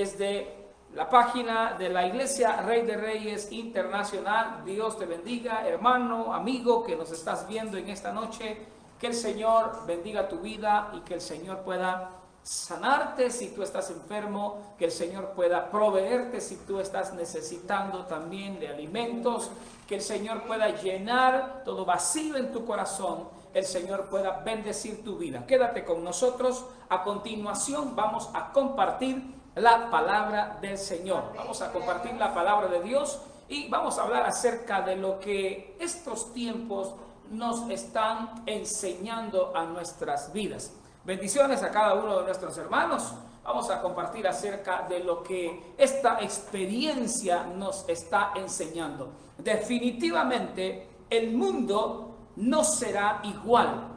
desde la página de la Iglesia Rey de Reyes Internacional. Dios te bendiga, hermano, amigo, que nos estás viendo en esta noche. Que el Señor bendiga tu vida y que el Señor pueda sanarte si tú estás enfermo, que el Señor pueda proveerte si tú estás necesitando también de alimentos, que el Señor pueda llenar todo vacío en tu corazón, el Señor pueda bendecir tu vida. Quédate con nosotros. A continuación vamos a compartir la palabra del Señor. Vamos a compartir la palabra de Dios y vamos a hablar acerca de lo que estos tiempos nos están enseñando a nuestras vidas. Bendiciones a cada uno de nuestros hermanos. Vamos a compartir acerca de lo que esta experiencia nos está enseñando. Definitivamente el mundo no será igual.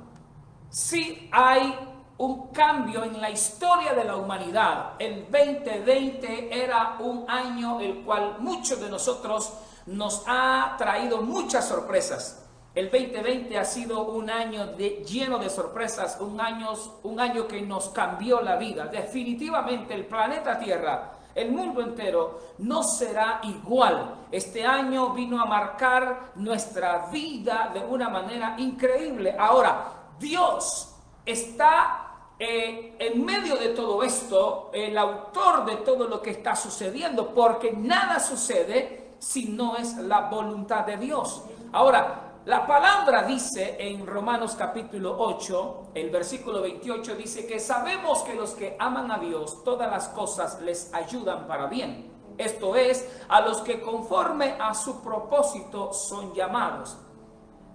Sí hay un cambio en la historia de la humanidad. El 2020 era un año el cual muchos de nosotros nos ha traído muchas sorpresas. El 2020 ha sido un año lleno de sorpresas, un año que nos cambió la vida. Definitivamente el planeta Tierra, el mundo entero, no será igual. Este año vino a marcar nuestra vida de una manera increíble. Ahora, Dios está en medio de todo esto, el autor de todo lo que está sucediendo, porque nada sucede si no es la voluntad de Dios. Ahora, la palabra dice en Romanos capítulo 8, el versículo 28, dice que sabemos que los que aman a Dios, todas las cosas les ayudan para bien. Esto es, a los que conforme a su propósito son llamados.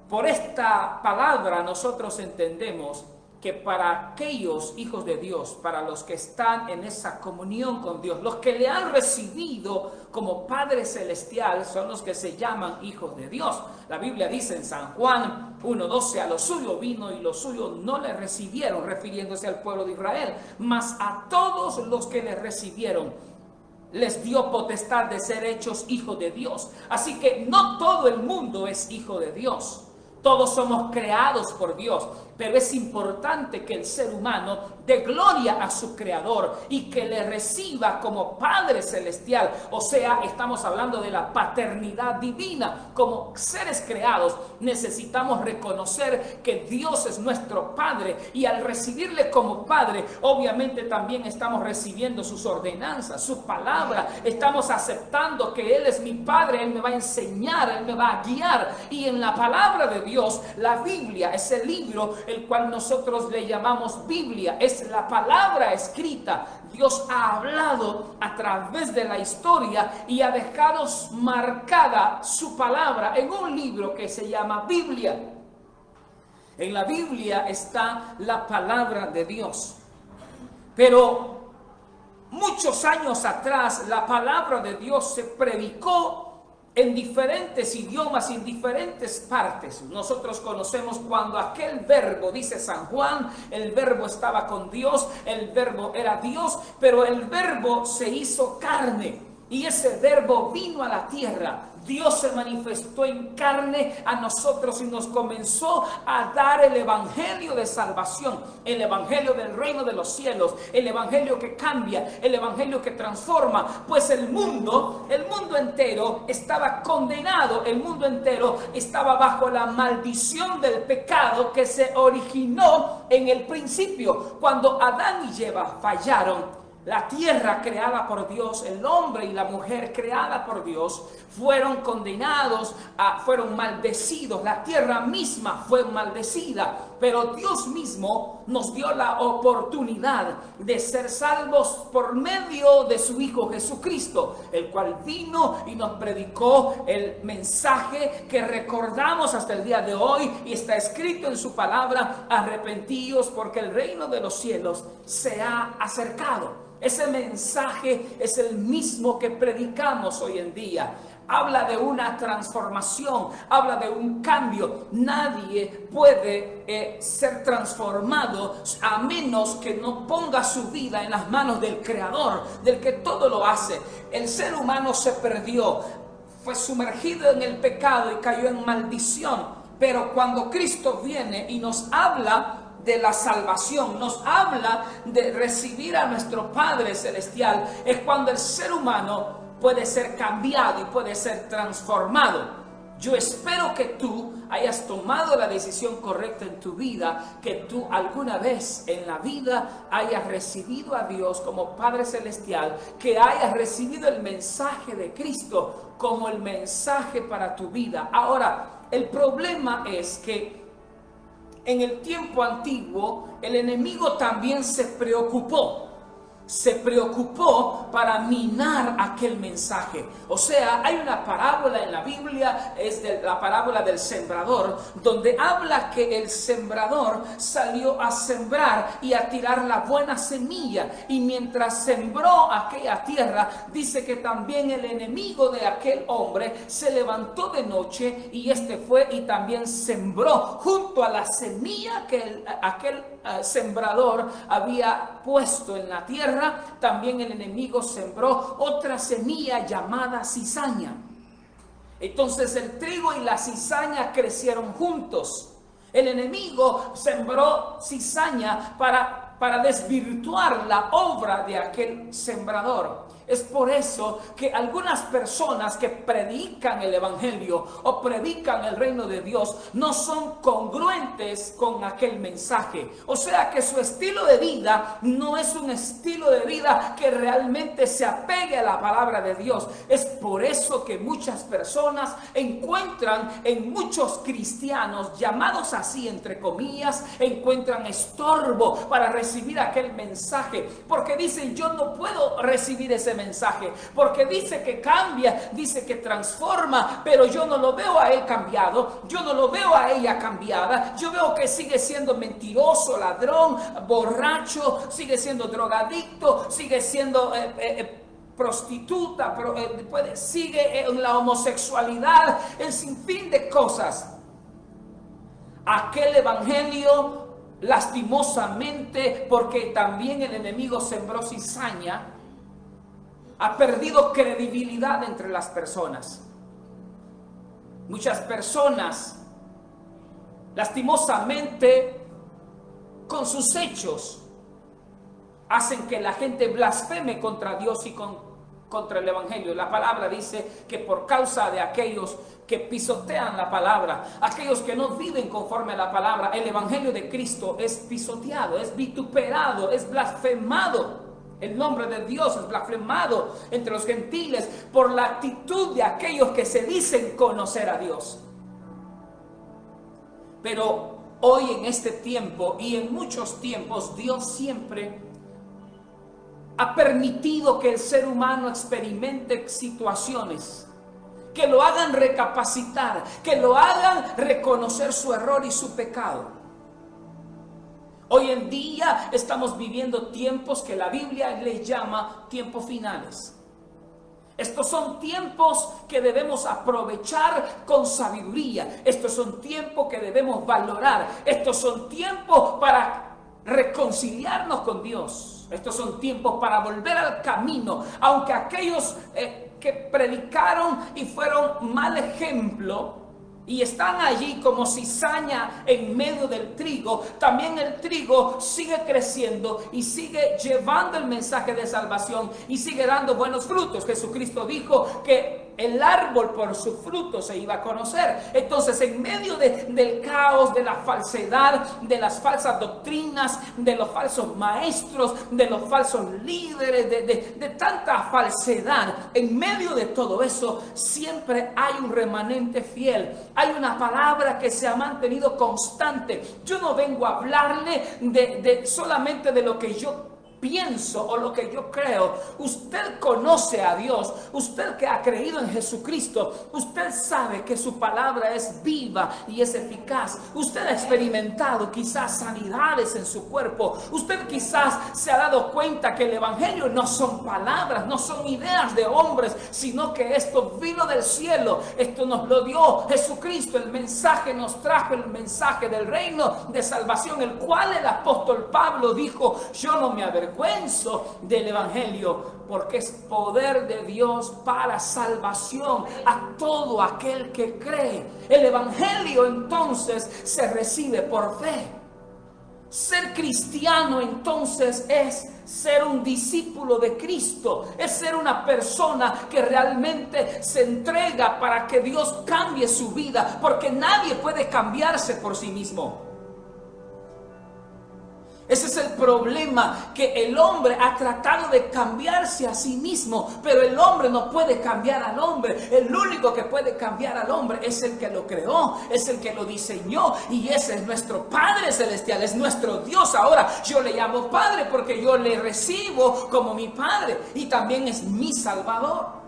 Por esta palabra nosotros entendemos que para aquellos hijos de Dios, para los que están en esa comunión con Dios, los que le han recibido como Padre Celestial, son los que se llaman hijos de Dios. La Biblia dice en San Juan 1:12, a lo suyo vino y los suyos no le recibieron, refiriéndose al pueblo de Israel, mas a todos los que le recibieron les dio potestad de ser hechos hijos de Dios. Así que no todo el mundo es hijo de Dios. Todos somos creados por Dios, pero es importante que el ser humano dé gloria a su Creador y que le reciba como Padre Celestial. O sea, estamos hablando de la paternidad divina. Como seres creados necesitamos reconocer que Dios es nuestro Padre, y al recibirle como Padre, obviamente también estamos recibiendo sus ordenanzas, su palabra. Estamos aceptando que Él es mi Padre, Él me va a enseñar, Él me va a guiar. Y en la palabra de Dios, la Biblia es el libro el cual nosotros le llamamos Biblia, es la palabra escrita. Dios ha hablado a través de la historia y ha dejado marcada su palabra en un libro que se llama Biblia. En la Biblia está la palabra de Dios. Pero muchos años atrás la palabra de Dios se predicó en diferentes idiomas, en diferentes partes. Nosotros conocemos cuando aquel verbo, dice San Juan, el verbo estaba con Dios, el verbo era Dios, pero el verbo se hizo carne y ese verbo vino a la tierra. Dios se manifestó en carne a nosotros y nos comenzó a dar el evangelio de salvación, el evangelio del reino de los cielos, el evangelio que cambia, el evangelio que transforma. Pues el mundo entero estaba condenado, el mundo entero estaba bajo la maldición del pecado que se originó en el principio, cuando Adán y Eva fallaron. La tierra creada por Dios, el hombre y la mujer creada por Dios, fueron condenados, fueron maldecidos. La tierra misma fue maldecida, pero Dios mismo nos dio la oportunidad de ser salvos por medio de su Hijo Jesucristo, el cual vino y nos predicó el mensaje que recordamos hasta el día de hoy, y está escrito en su palabra: arrepentíos porque el reino de los cielos se ha acercado. Ese mensaje es el mismo que predicamos hoy en día. Habla de una transformación, habla de un cambio. Nadie puede ser transformado a menos que no ponga su vida en las manos del Creador, del que todo lo hace. El ser humano se perdió, fue sumergido en el pecado y cayó en maldición. Pero cuando Cristo viene y nos habla de la salvación, nos habla de recibir a nuestro Padre Celestial, es cuando el ser humano puede ser cambiado y puede ser transformado. Yo espero que tú hayas tomado la decisión correcta en tu vida, que tú alguna vez en la vida hayas recibido a Dios como Padre Celestial, que hayas recibido el mensaje de Cristo como el mensaje para tu vida. Ahora, el problema es que en el tiempo antiguo el enemigo también se preocupó para minar aquel mensaje. O sea, hay una parábola en la Biblia, es de la parábola del sembrador, donde habla que el sembrador salió a sembrar y a tirar la buena semilla, y mientras sembró aquella tierra, dice que también el enemigo de aquel hombre se levantó de noche, y fue y también sembró junto a la semilla que aquel sembrador había puesto en la tierra. También el enemigo sembró otra semilla llamada cizaña. Entonces el trigo y la cizaña crecieron juntos. El enemigo sembró cizaña para desvirtuar la obra de aquel sembrador. Es por eso que algunas personas que predican el evangelio o predican el reino de Dios no son congruentes con aquel mensaje. O sea que su estilo de vida no es un estilo de vida que realmente se apegue a la palabra de Dios. Es por eso que muchas personas encuentran en muchos cristianos, llamados así entre comillas, encuentran estorbo para recibir aquel mensaje. Porque dicen, yo no puedo recibir ese mensaje, porque dice que cambia, dice que transforma, pero yo no lo veo a él cambiado, yo no lo veo a ella cambiada, yo veo que sigue siendo mentiroso, ladrón, borracho, sigue siendo drogadicto, sigue siendo prostituta, sigue en la homosexualidad, en sinfín de cosas. Aquel evangelio, lastimosamente, porque también el enemigo sembró cizaña, ha perdido credibilidad entre las personas. Muchas personas, lastimosamente, con sus hechos, hacen que la gente blasfeme contra Dios y contra el evangelio. La palabra dice que por causa de aquellos que pisotean la palabra, aquellos que no viven conforme a la palabra, el evangelio de Cristo es pisoteado, es vituperado, es blasfemado. El nombre de Dios es blasfemado entre los gentiles por la actitud de aquellos que se dicen conocer a Dios. Pero hoy, en este tiempo y en muchos tiempos, Dios siempre ha permitido que el ser humano experimente situaciones que lo hagan recapacitar, que lo hagan reconocer su error y su pecado. Hoy en día estamos viviendo tiempos que la Biblia les llama tiempos finales. Estos son tiempos que debemos aprovechar con sabiduría. Estos son tiempos que debemos valorar. Estos son tiempos para reconciliarnos con Dios. Estos son tiempos para volver al camino. Aunque aquellos que predicaron y fueron mal ejemplo y están allí como cizaña en medio del trigo, también el trigo sigue creciendo y sigue llevando el mensaje de salvación y sigue dando buenos frutos. Jesucristo dijo que el árbol por su fruto se iba a conocer. Entonces, en medio del caos, de la falsedad, de las falsas doctrinas, de los falsos maestros, de los falsos líderes, de tanta falsedad, en medio de todo eso, siempre hay un remanente fiel. Hay una palabra que se ha mantenido constante. Yo no vengo a hablarle solamente de lo que yo pienso o lo que yo creo. Usted conoce a Dios. Usted que ha creído en Jesucristo, usted sabe que su palabra es viva y es eficaz. Usted ha experimentado quizás sanidades en su cuerpo. Usted quizás se ha dado cuenta que el evangelio no son palabras, no son ideas de hombres, sino que esto vino del cielo. Esto nos lo dio Jesucristo. El mensaje nos trajo el mensaje del reino de salvación, el cual el apóstol Pablo dijo: yo no me avergüenzo del evangelio, porque es poder de Dios para salvación a todo aquel que cree. El evangelio entonces se recibe por fe. Ser cristiano entonces es ser un discípulo de Cristo, es ser una persona que realmente se entrega para que Dios cambie su vida, porque nadie puede cambiarse por sí mismo. Ese es el problema, que el hombre ha tratado de cambiarse a sí mismo, pero el hombre no puede cambiar al hombre. El único que puede cambiar al hombre es el que lo creó, es el que lo diseñó, y ese es nuestro Padre Celestial, es nuestro Dios. Ahora yo le llamo Padre porque yo le recibo como mi Padre y también es mi Salvador.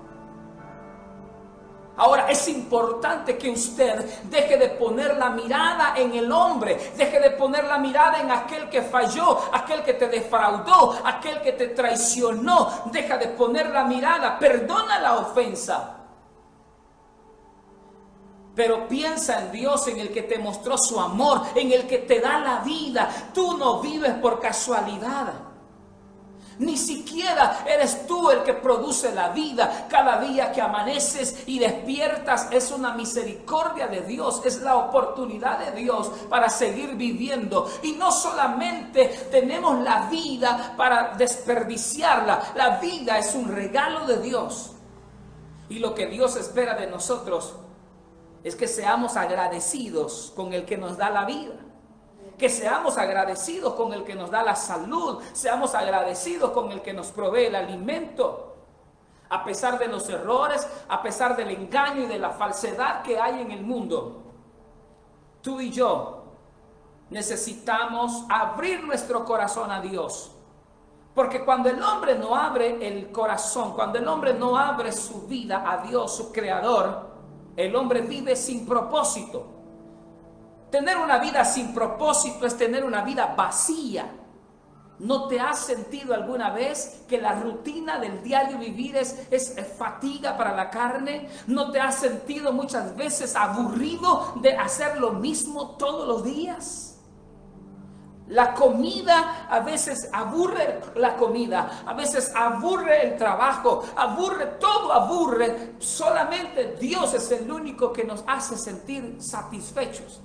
Ahora es importante que usted deje de poner la mirada en el hombre, deje de poner la mirada en aquel que falló, aquel que te defraudó, aquel que te traicionó. Deja de poner la mirada, perdona la ofensa, pero piensa en Dios, en el que te mostró su amor, en el que te da la vida. Tú no vives por casualidad. Ni siquiera eres tú el que produce la vida. Cada día que amaneces y despiertas es una misericordia de Dios, es la oportunidad de Dios para seguir viviendo. Y no solamente tenemos la vida para desperdiciarla, la vida es un regalo de Dios. Y lo que Dios espera de nosotros es que seamos agradecidos con el que nos da la vida. Que seamos agradecidos con el que nos da la salud, seamos agradecidos con el que nos provee el alimento. A pesar de los errores, a pesar del engaño y de la falsedad que hay en el mundo, tú y yo necesitamos abrir nuestro corazón a Dios. Porque cuando el hombre no abre el corazón, cuando el hombre no abre su vida a Dios, su creador, el hombre vive sin propósito. Tener una vida sin propósito es tener una vida vacía. ¿No te has sentido alguna vez que la rutina del diario vivir es fatiga para la carne? ¿No te has sentido muchas veces aburrido de hacer lo mismo todos los días? La comida a veces aburre, la comida a veces aburre el trabajo, aburre, todo aburre. Solamente Dios es el único que nos hace sentir satisfechos.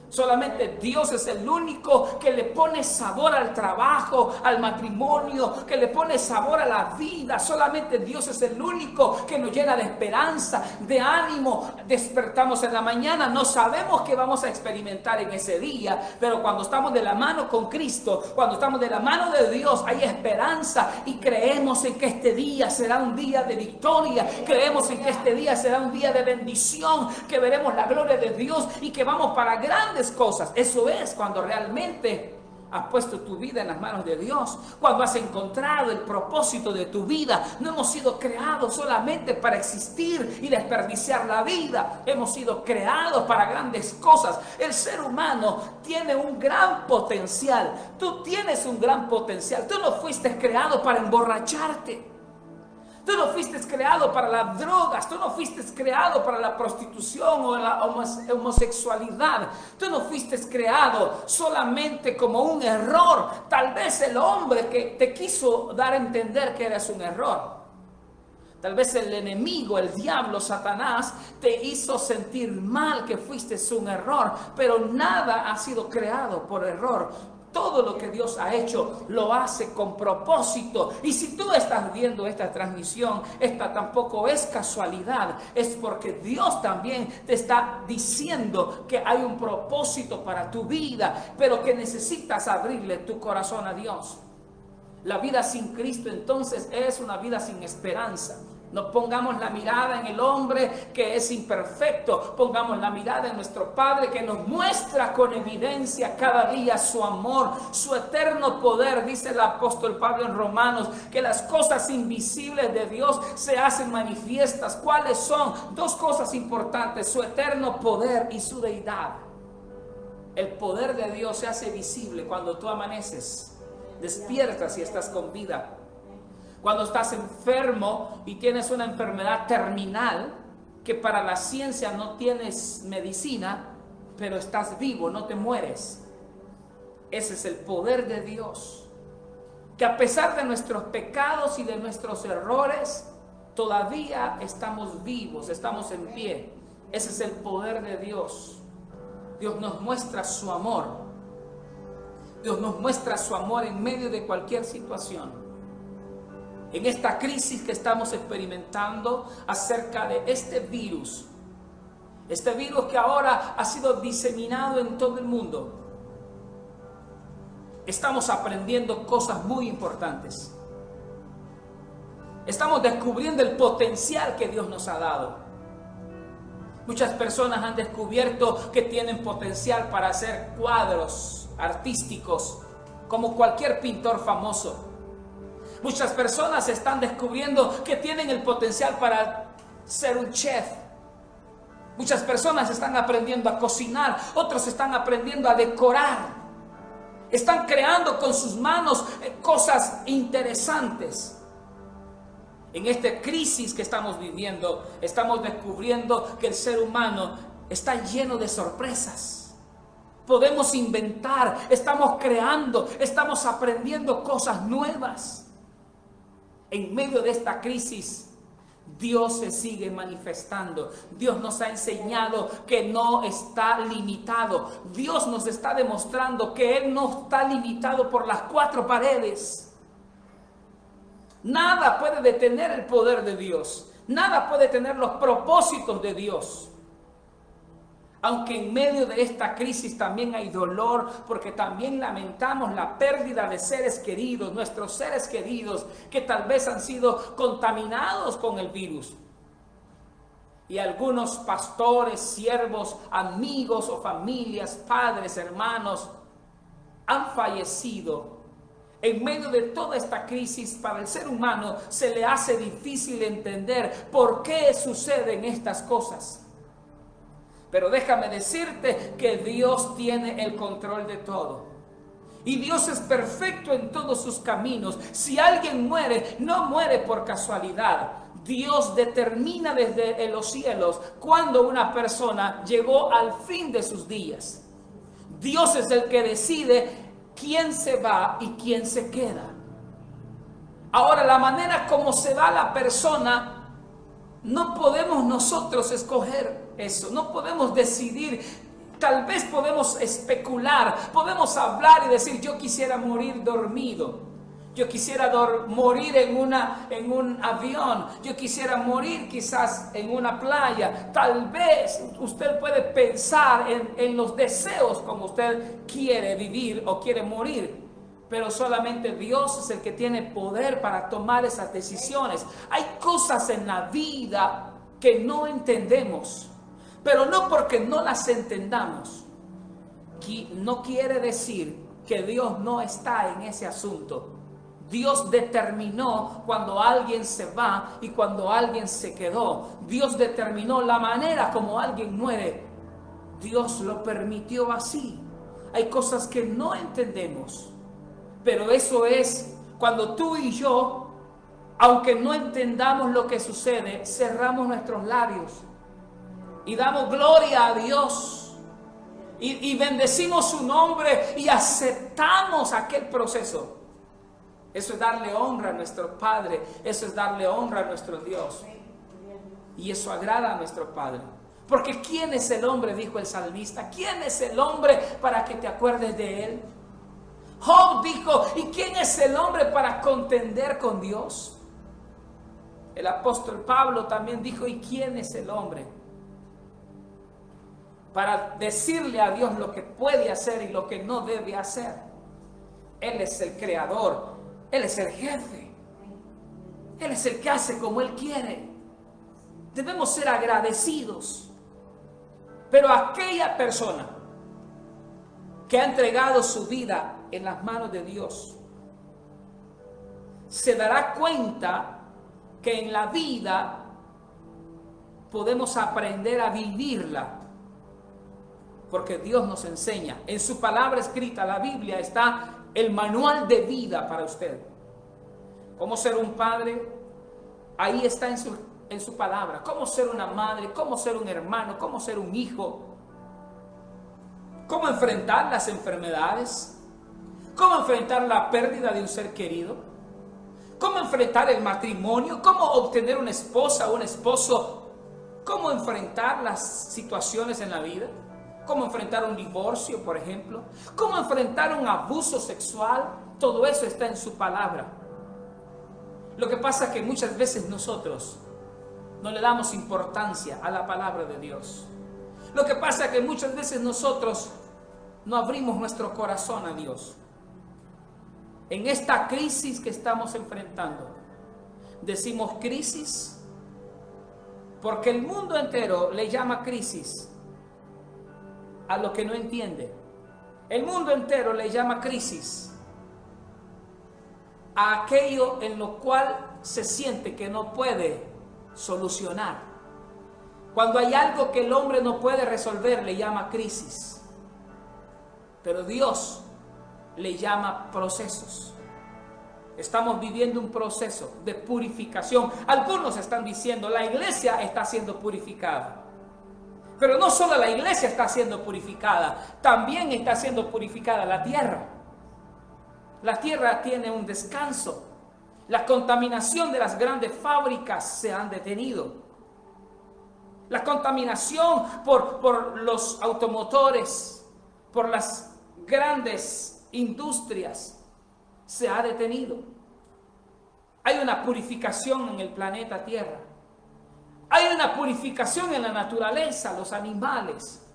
Solamente Dios es el único que le pone sabor al trabajo, al matrimonio, que le pone sabor a la vida. Solamente Dios es el único que nos llena de esperanza, de ánimo. Despertamos en la mañana, no sabemos qué vamos a experimentar en ese día, pero cuando estamos de la mano con Cristo, cuando estamos de la mano de Dios, hay esperanza y creemos en que este día será un día de victoria. Creemos en que este día será un día de bendición, que veremos la gloria de Dios y que vamos para grandes cosas. Eso es cuando realmente has puesto tu vida en las manos de Dios, cuando has encontrado el propósito de tu vida. No hemos sido creados solamente para existir y desperdiciar la vida, hemos sido creados para grandes cosas. El ser humano tiene un gran potencial. Tú tienes un gran potencial. Tú no fuiste creado para emborracharte. Tú no fuiste creado para las drogas, tú no fuiste creado para la prostitución o la homosexualidad. Tú no fuiste creado solamente como un error. Tal vez el hombre que te quiso dar a entender que eres un error. Tal vez el enemigo, el diablo, Satanás, te hizo sentir mal que fuiste un error. Pero nada ha sido creado por error. Todo lo que Dios ha hecho lo hace con propósito. Y si tú estás viendo esta transmisión, esta tampoco es casualidad. Es porque Dios también te está diciendo que hay un propósito para tu vida, pero que necesitas abrirle tu corazón a Dios. La vida sin Cristo entonces es una vida sin esperanza. No pongamos la mirada en el hombre que es imperfecto. Pongamos la mirada en nuestro Padre que nos muestra con evidencia cada día su amor, su eterno poder. Dice el apóstol Pablo en Romanos que las cosas invisibles de Dios se hacen manifiestas. ¿Cuáles son? Dos cosas importantes: su eterno poder y su deidad. El poder de Dios se hace visible cuando tú amaneces, despiertas y estás con vida. Cuando estás enfermo y tienes una enfermedad terminal, que para la ciencia no tienes medicina, pero estás vivo, no te mueres. Ese es el poder de Dios. Que a pesar de nuestros pecados y de nuestros errores, todavía estamos vivos, estamos en pie. Ese es el poder de Dios. Dios nos muestra su amor. Dios nos muestra su amor en medio de cualquier situación. En esta crisis que estamos experimentando acerca de este virus que ahora ha sido diseminado en todo el mundo, estamos aprendiendo cosas muy importantes. Estamos descubriendo el potencial que Dios nos ha dado. Muchas personas han descubierto que tienen potencial para hacer cuadros artísticos, como cualquier pintor famoso. Muchas personas están descubriendo que tienen el potencial para ser un chef. Muchas personas están aprendiendo a cocinar, otros están aprendiendo a decorar. Están creando con sus manos cosas interesantes. En esta crisis que estamos viviendo, estamos descubriendo que el ser humano está lleno de sorpresas. Podemos inventar, estamos creando, estamos aprendiendo cosas nuevas. En medio de esta crisis, Dios se sigue manifestando. Dios nos ha enseñado que no está limitado. Dios nos está demostrando que Él no está limitado por las cuatro paredes. Nada puede detener el poder de Dios. Nada puede detener los propósitos de Dios. Aunque en medio de esta crisis también hay dolor, porque también lamentamos la pérdida de seres queridos, nuestros seres queridos, que tal vez han sido contaminados con el virus. Y algunos pastores, siervos, amigos o familias, padres, hermanos, han fallecido. En medio de toda esta crisis, para el ser humano se le hace difícil entender por qué suceden estas cosas. Pero déjame decirte que Dios tiene el control de todo. Y Dios es perfecto en todos sus caminos. Si alguien muere, no muere por casualidad. Dios determina desde los cielos cuando una persona llegó al fin de sus días. Dios es el que decide quién se va y quién se queda. Ahora, la manera como se va la persona, no podemos nosotros escoger eso, no podemos decidir. Tal vez podemos especular, podemos hablar y decir: yo quisiera morir dormido, yo quisiera morir en un avión, yo quisiera morir quizás en una playa. Tal vez usted puede pensar en los deseos como usted quiere vivir o quiere morir. Pero solamente Dios es el que tiene poder para tomar esas decisiones. Hay cosas en la vida que no entendemos, pero no porque no las entendamos, no quiere decir que Dios no está en ese asunto. Dios determinó cuando alguien se va y cuando alguien se quedó. Dios determinó la manera como alguien muere. Dios lo permitió así. Hay cosas que no entendemos. Pero eso es cuando tú y yo, aunque no entendamos lo que sucede, cerramos nuestros labios y damos gloria a Dios y bendecimos su nombre y aceptamos aquel proceso. Eso es darle honra a nuestro Padre, eso es darle honra a nuestro Dios. Y eso agrada a nuestro Padre. Porque ¿quién es el hombre?, dijo el salmista. ¿Quién es el hombre para que te acuerdes de él? Job dijo: ¿y quién es el hombre para contender con Dios? El apóstol Pablo también dijo: ¿y quién es el hombre para decirle a Dios lo que puede hacer y lo que no debe hacer? Él es el creador, Él es el jefe, Él es el que hace como Él quiere. Debemos ser agradecidos. Pero aquella persona que ha entregado su vida en las manos de Dios se dará cuenta que en la vida podemos aprender a vivirla, porque Dios nos enseña. En su palabra escrita, la Biblia, está el manual de vida para usted. Cómo ser un padre, ahí está en su palabra. Cómo ser una madre, cómo ser un hermano, cómo ser un hijo. Cómo enfrentar las enfermedades. Cómo enfrentar la pérdida de un ser querido. Cómo enfrentar el matrimonio. Cómo obtener una esposa o un esposo. Cómo enfrentar las situaciones en la vida. cómo enfrentar un divorcio, por ejemplo, cómo enfrentar un abuso sexual. Todo eso está en su palabra. Lo que pasa es que muchas veces nosotros no le damos importancia a la palabra de Dios. Lo que pasa es que muchas veces nosotros no abrimos nuestro corazón a Dios. En esta crisis que estamos enfrentando, decimos crisis porque el mundo entero le llama crisis a lo que no entiende. El mundo entero le llama crisis a aquello en lo cual se siente que no puede solucionar. Cuando hay algo que el hombre no puede resolver, le llama crisis. Pero Dios le llama procesos. Estamos viviendo un proceso de purificación. Algunos están diciendo, la iglesia está siendo purificada. Pero no solo la iglesia está siendo purificada, también está siendo purificada la tierra. La tierra tiene un descanso. La contaminación de las grandes fábricas se han detenido. La contaminación por los automotores, por las grandes industrias, se ha detenido. Hay una purificación en el planeta Tierra. Hay una purificación en la naturaleza. Los animales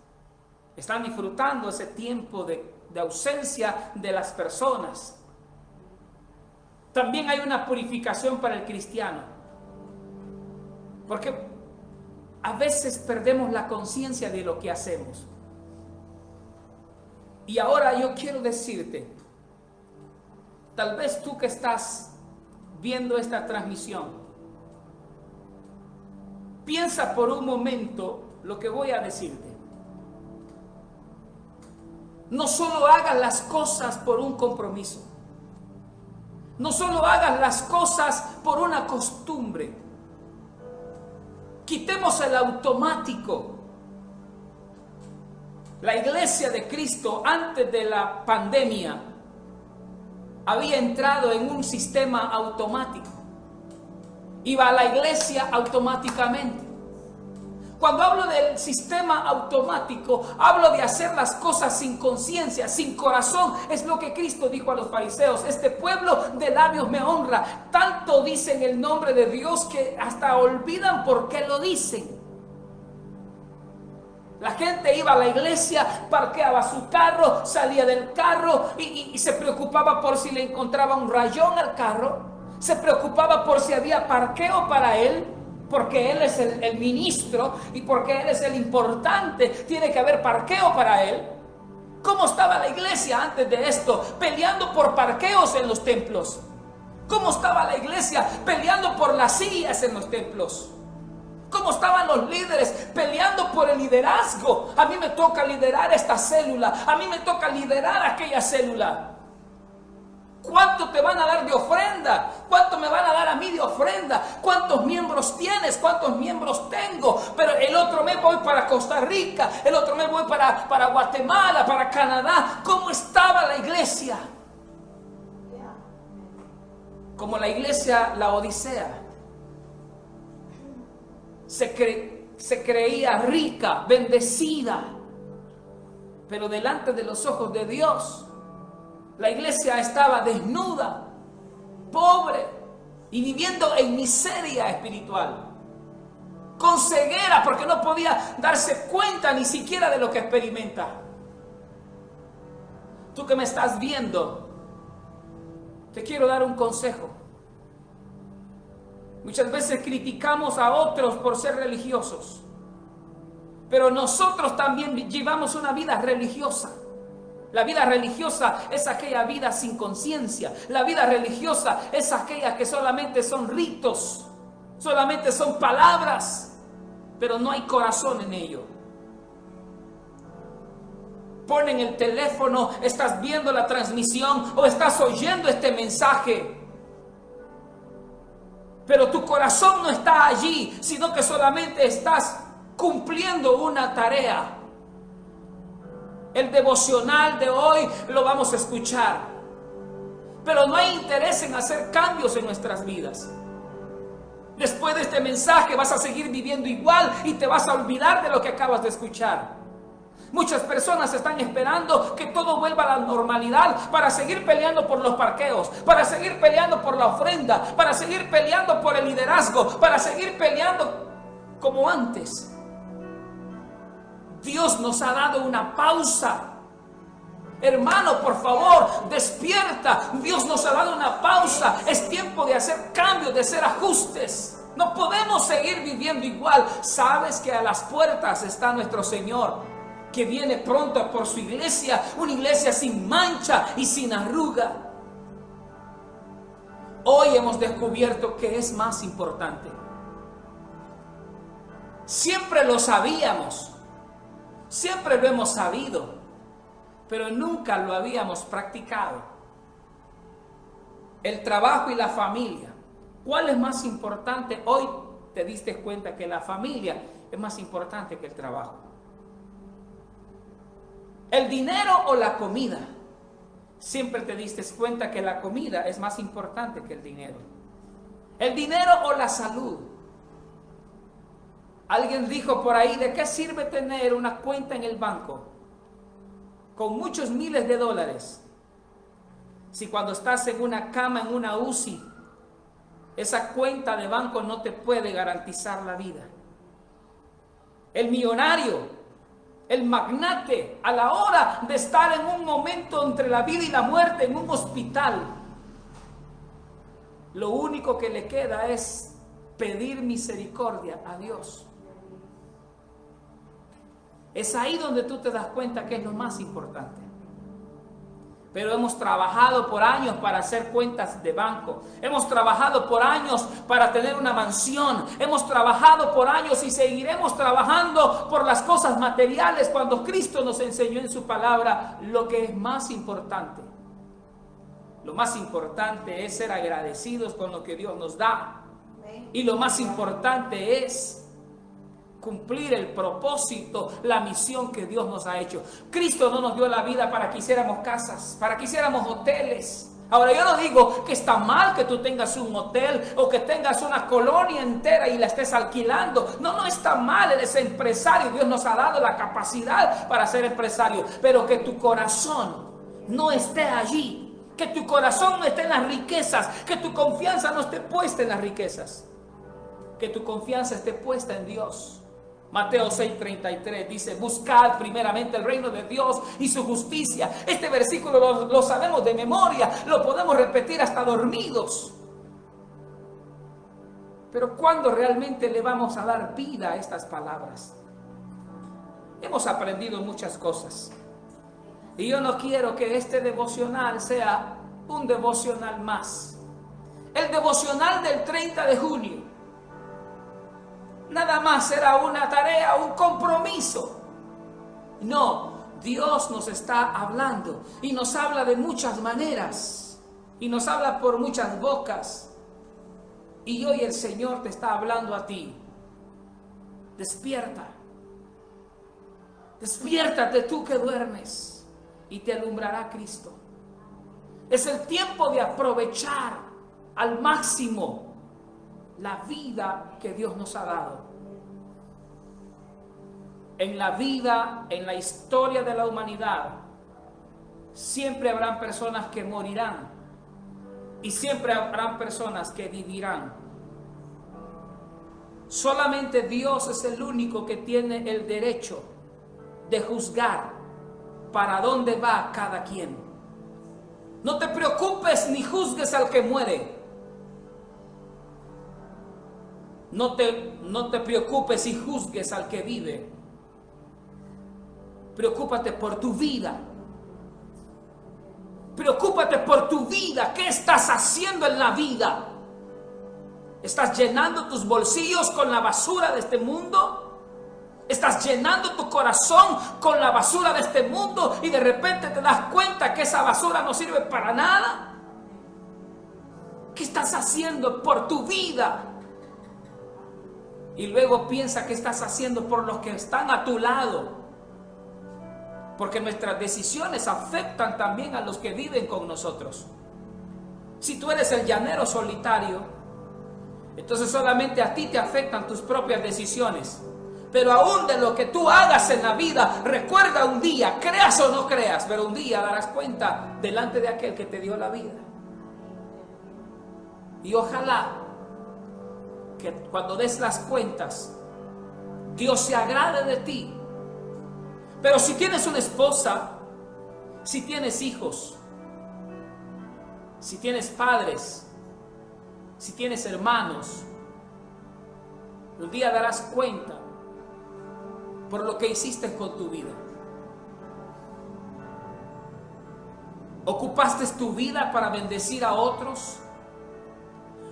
están disfrutando ese tiempo de ausencia de las personas. También hay una purificación para el cristiano. Porque a veces perdemos la conciencia de lo que hacemos. Y ahora yo quiero decirte, tal vez tú que estás viendo esta transmisión, piensa por un momento lo que voy a decirte. No solo hagas las cosas por un compromiso. No solo hagas las cosas por una costumbre. Quitemos el automático. La iglesia de Cristo antes de la pandemia había entrado en un sistema automático. Iba a la iglesia automáticamente. Cuando hablo del sistema automático, hablo de hacer las cosas sin conciencia, sin corazón. Es lo que Cristo dijo a los fariseos: este pueblo de labios me honra, tanto dicen el nombre de Dios que hasta olvidan por qué lo dicen. La gente iba a la iglesia, parqueaba su carro, salía del carro y se preocupaba por si le encontraba un rayón al carro. Se preocupaba por si había parqueo para él, porque él es el ministro y porque él es el importante. Tiene que haber parqueo para él. ¿Cómo estaba la iglesia antes de esto? Peleando por parqueos en los templos. ¿Cómo estaba la iglesia peleando por las sillas en los templos? ¿Cómo estaban los líderes peleando por el liderazgo? A mí me toca liderar esta célula, a mí me toca liderar aquella célula. ¿Cuánto te van a dar de ofrenda? ¿Cuánto me van a dar a mí de ofrenda? ¿Cuántos miembros tienes? ¿Cuántos miembros tengo? Pero el otro mes voy para Costa Rica, el otro mes voy para Guatemala, para Canadá. ¿Cómo estaba la iglesia? Como la iglesia Laodicea. Se creía rica, bendecida, pero delante de los ojos de Dios, la iglesia estaba desnuda, pobre y viviendo en miseria espiritual, con ceguera, porque no podía darse cuenta ni siquiera de lo que experimenta. Tú que me estás viendo, te quiero dar un consejo. Muchas veces criticamos a otros por ser religiosos, pero nosotros también llevamos una vida religiosa. La vida religiosa es aquella vida sin conciencia. La vida religiosa es aquella que solamente son ritos, solamente son palabras, pero no hay corazón en ello. Ponen el teléfono, estás viendo la transmisión o estás oyendo este mensaje, pero tu corazón no está allí, sino que solamente estás cumpliendo una tarea. El devocional de hoy lo vamos a escuchar, pero no hay interés en hacer cambios en nuestras vidas. Después de este mensaje vas a seguir viviendo igual y te vas a olvidar de lo que acabas de escuchar. Muchas personas están esperando que todo vuelva a la normalidad para seguir peleando por los parqueos, para seguir peleando por la ofrenda, para seguir peleando por el liderazgo, para seguir peleando como antes. Dios nos ha dado una pausa. Hermano, por favor, despierta. Dios nos ha dado una pausa. Es tiempo de hacer cambios, de hacer ajustes. No podemos seguir viviendo igual. Sabes que a las puertas está nuestro Señor, que viene pronto por su iglesia, una iglesia sin mancha y sin arruga. Hoy hemos descubierto que es más importante. Siempre lo sabíamos, siempre lo hemos sabido, pero nunca lo habíamos practicado. El trabajo y la familia. ¿Cuál es más importante? Hoy te diste cuenta que la familia es más importante que el trabajo. ¿El dinero o la comida? Siempre te diste cuenta que la comida es más importante que el dinero. ¿El dinero o la salud? Alguien dijo por ahí, ¿de qué sirve tener una cuenta en el banco con muchos miles de dólares si cuando estás en una cama, en una UCI, esa cuenta de banco no te puede garantizar la vida? El millonario, el magnate, a la hora de estar en un momento entre la vida y la muerte en un hospital, lo único que le queda es pedir misericordia a Dios. Es ahí donde tú te das cuenta que es lo más importante. Pero hemos trabajado por años para hacer cuentas de banco. Hemos trabajado por años para tener una mansión. Hemos trabajado por años y seguiremos trabajando por las cosas materiales, cuando Cristo nos enseñó en su palabra lo que es más importante. Lo más importante es ser agradecidos con lo que Dios nos da. Y lo más importante es cumplir el propósito, la misión que Dios nos ha hecho. Cristo no nos dio la vida para que hiciéramos casas, para que hiciéramos hoteles. Ahora, yo no digo que está mal que tú tengas un hotel o que tengas una colonia entera y la estés alquilando. No está mal, eres empresario. Dios nos ha dado la capacidad para ser empresario. Pero que tu corazón no esté allí, que tu corazón no esté en las riquezas, que tu confianza no esté puesta en las riquezas, que tu confianza esté puesta en Dios. Mateo 6:33 dice, buscad primeramente el reino de Dios y su justicia. Este versículo lo sabemos de memoria, lo podemos repetir hasta dormidos. Pero ¿cuándo realmente le vamos a dar vida a estas palabras? Hemos aprendido muchas cosas. Y yo no quiero que este devocional sea un devocional más. El devocional del 30 de junio. Nada más será una tarea, un compromiso. No, Dios nos está hablando y nos habla de muchas maneras y nos habla por muchas bocas. Y hoy el Señor te está hablando a ti. Despierta. Despiértate tú que duermes y te alumbrará Cristo. Es el tiempo de aprovechar al máximo la vida que Dios nos ha dado. En la vida, en la historia de la humanidad, siempre habrán personas que morirán y siempre habrán personas que vivirán. Solamente Dios es el único que tiene el derecho de juzgar para dónde va cada quien. No te preocupes ni juzgues al que muere. No te preocupes y juzgues al que vive. Preocúpate por tu vida. Preocúpate por tu vida. ¿Qué estás haciendo en la vida? ¿Estás llenando tus bolsillos con la basura de este mundo? ¿Estás llenando tu corazón con la basura de este mundo y de repente te das cuenta que esa basura no sirve para nada? ¿Qué estás haciendo por tu vida? Y luego piensa qué estás haciendo por los que están a tu lado. Porque nuestras decisiones afectan también a los que viven con nosotros. Si tú eres el llanero solitario, entonces solamente a ti te afectan tus propias decisiones. Pero aún de lo que tú hagas en la vida, recuerda un día, creas o no creas, pero un día darás cuenta delante de aquel que te dio la vida. Y ojalá que cuando des las cuentas, Dios se agrade de ti. Pero si tienes una esposa, si tienes hijos, si tienes padres, si tienes hermanos, un día darás cuenta por lo que hiciste con tu vida. ¿Ocupaste tu vida para bendecir a otros?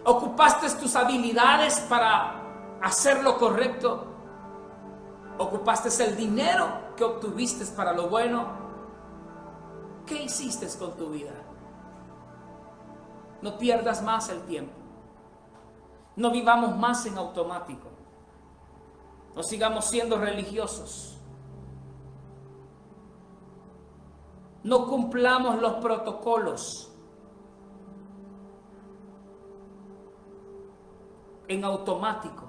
¿Ocupaste tus habilidades para hacer lo correcto? ¿Ocupaste el dinero que obtuviste para lo bueno? ¿Qué hiciste con tu vida? No pierdas más el tiempo. No vivamos más en automático. No sigamos siendo religiosos. No cumplamos los protocolos en automático.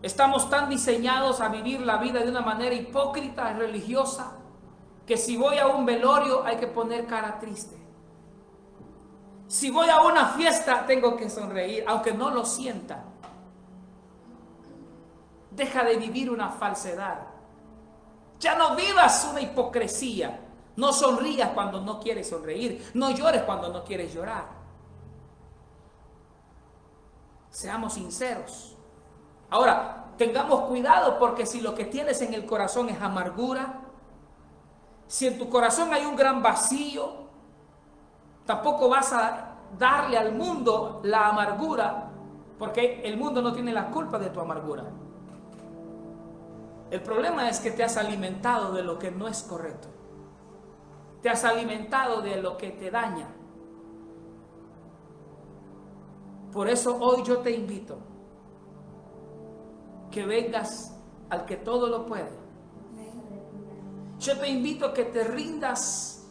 Estamos tan diseñados a vivir la vida de una manera hipócrita y religiosa que si voy a un velorio hay que poner cara triste. Si voy a una fiesta tengo que sonreír, aunque no lo sienta. Deja de vivir una falsedad. Ya no vivas una hipocresía. No sonrías cuando no quieres sonreír. No llores cuando no quieres llorar. Seamos sinceros. Ahora, tengamos cuidado porque si lo que tienes en el corazón es amargura, si en tu corazón hay un gran vacío, tampoco vas a darle al mundo la amargura, porque el mundo no tiene la culpa de tu amargura. El problema es que te has alimentado de lo que no es correcto. Te has alimentado de lo que te daña. Por eso hoy yo te invito que vengas al que todo lo puede. Yo te invito a que te rindas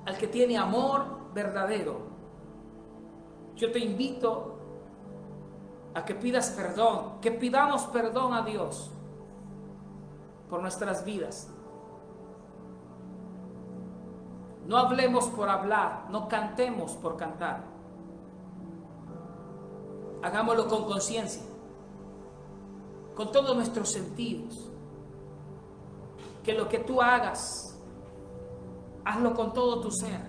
al que tiene amor verdadero. Yo te invito a que pidas perdón, que pidamos perdón a Dios por nuestras vidas. No hablemos por hablar, no cantemos por cantar. Hagámoslo con conciencia, con todos nuestros sentidos. Que lo que tú hagas, hazlo con todo tu ser.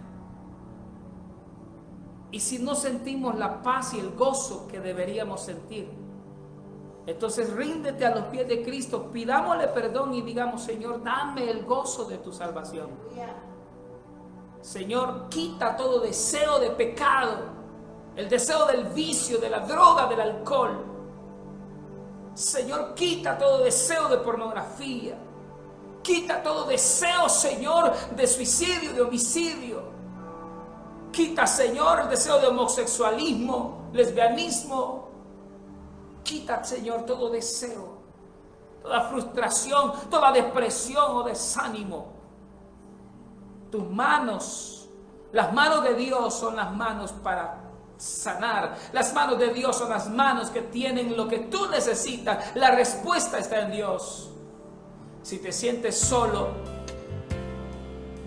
Y si no sentimos la paz y el gozo que deberíamos sentir, entonces ríndete a los pies de Cristo, pidámosle perdón y digamos: Señor, dame el gozo de tu salvación. Señor, quita todo deseo de pecado, el deseo del vicio, de la droga, del alcohol. Señor, quita todo deseo de pornografía. Quita todo deseo, Señor, de suicidio, de homicidio. Quita, Señor, el deseo de homosexualismo, lesbianismo. Quita, Señor, todo deseo, toda frustración, toda depresión o desánimo. Tus manos, las manos de Dios son las manos para sanar. Las manos de Dios son las manos que tienen lo que tú necesitas. La respuesta está en Dios. Si te sientes solo,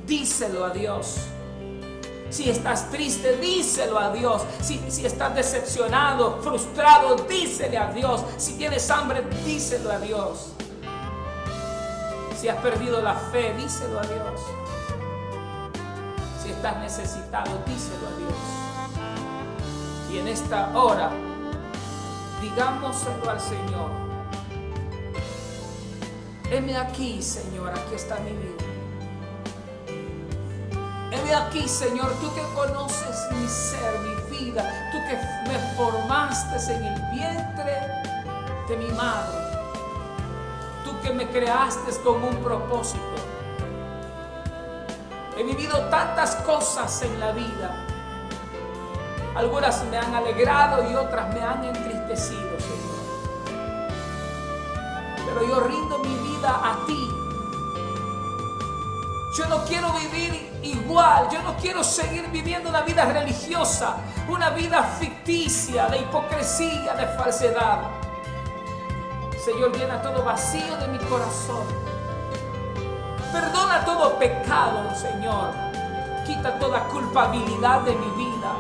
díselo a Dios. Si estás triste, díselo a Dios. Si estás decepcionado, frustrado, dísele a Dios. Si tienes hambre, díselo a Dios. Si has perdido la fe, díselo a Dios. Si estás necesitado, díselo a Dios. Y en esta hora, digámoselo al Señor: heme aquí, Señor, aquí está mi vida. Heme aquí, Señor, tú que conoces mi ser, mi vida, tú que me formaste en el vientre de mi madre, tú que me creaste con un propósito. He vivido tantas cosas en la vida. Algunas me han alegrado y otras me han entristecido, Señor. Pero yo rindo mi vida a ti. Yo no quiero vivir igual. Yo no quiero seguir viviendo una vida religiosa, una vida ficticia, de hipocresía, de falsedad. Señor, llena todo vacío de mi corazón. Perdona todo pecado, Señor. Quita toda culpabilidad de mi vida.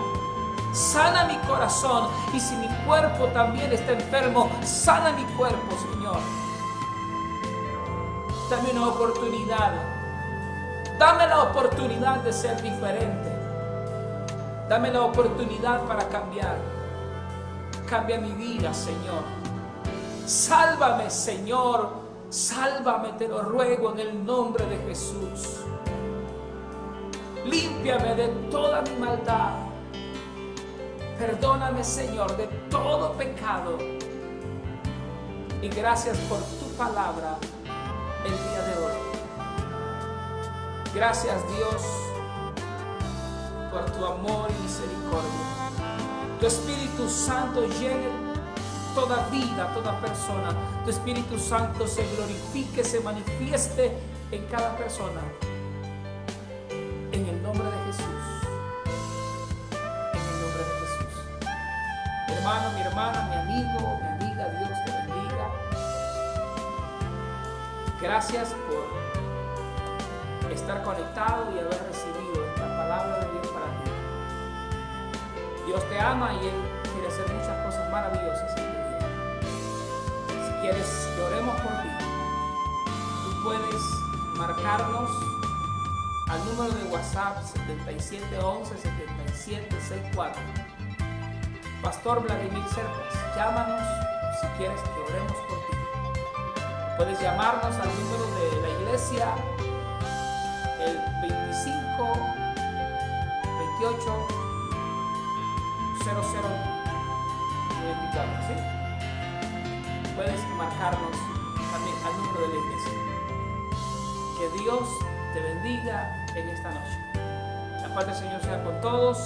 Sana mi corazón. Y si mi cuerpo también está enfermo, sana mi cuerpo, Señor. Dame una oportunidad. Dame la oportunidad de ser diferente. Dame la oportunidad para cambiar. Cambia mi vida, Señor. Sálvame, Señor. Sálvame, te lo ruego en el nombre de Jesús. Límpiame de toda mi maldad. Perdóname, Señor, de todo pecado. Y gracias por tu palabra el día de hoy. Gracias, Dios, por tu amor y misericordia. Tu Espíritu Santo llene toda vida, toda persona. Tu Espíritu Santo se glorifique, se manifieste en cada persona. En el nombre de Jesús. En el nombre de Jesús. Mi hermano, mi hermana, mi amigo, mi amiga, Dios te bendiga. Gracias por estar conectado y haber recibido esta palabra de Dios para ti. Dios te ama y Él quiere hacer muchas cosas maravillosas en tu vida. Si quieres que oremos por ti, tú puedes marcarnos al número de WhatsApp 7711-7764. Pastor Vladimir Cercas, llámanos si quieres que oremos por ti. Puedes llamarnos al número de la iglesia, el 25 28 00 24, ¿sí? Puedes marcarnos también al número de la iglesia. Que Dios te bendiga en esta noche. La paz del Señor sea con todos.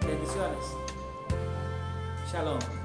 Bendiciones. Shalom.